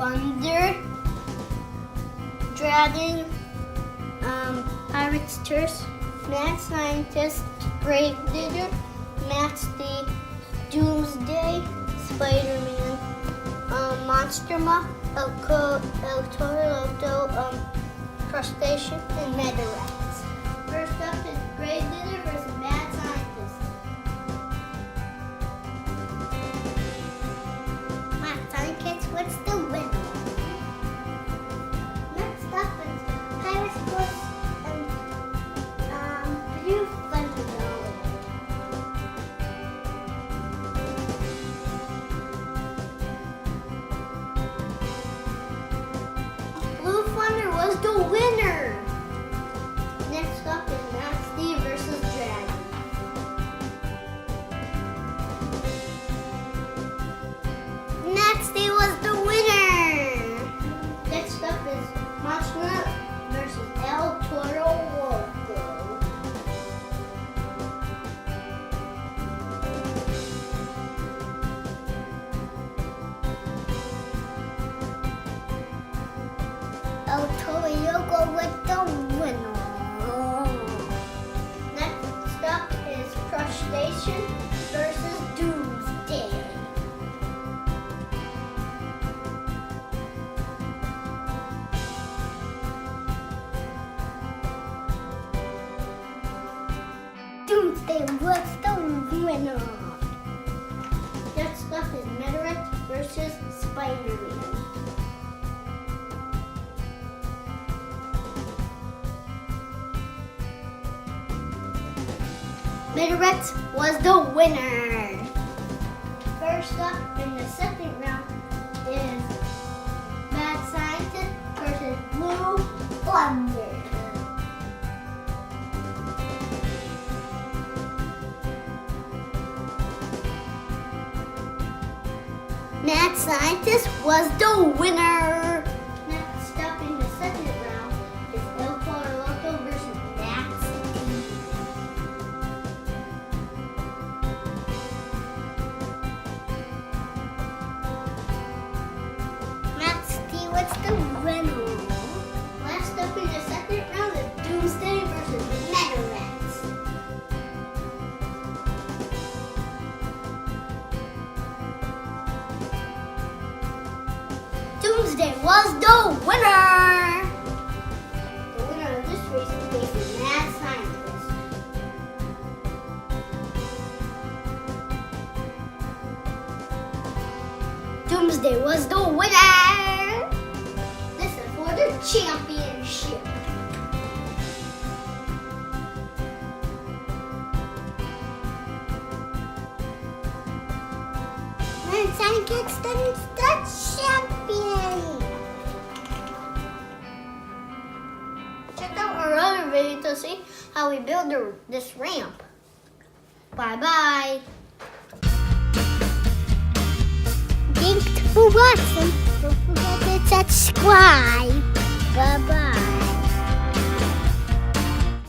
Thunder, Dragon, Pirates, Mad Scientist, Grave Digger, Max the Doomsday, Spider-Man, Monster Muff, El Toro, Crustacean, and Meteorats. First up is Grave Digger versus Mad Scientist. Mad Scientist, what's the winner? Next up is Pirates and Blue Thunder. Blue Thunder was the winner. Next up is Nasty versus Dragon. Nasty was the winner. Next up is Monster versus El Toro Loco. El Toro Loco was the winner. Next up is Crustacean versus Doomsday. Doomsday was the winner. Next up is Meteorats versus Spider-Man. Meteorats was the winner. First up in the second round is Mad Scientist versus Blue Thunder. Mad Scientist was the winner. Next up in the second round is El Toro versus Max T. Max T was the winner. Last up in the second round is Doomsday versus Meteorats. Doomsday was the winner. The winner of this race is facing Mad Scientist. Doomsday was the winner. This is for the championship. Mad Scientist is the champion. Check out our other video to see how we build this ramp. Bye-bye. Thanks for watching. Don't forget to subscribe. Bye-bye.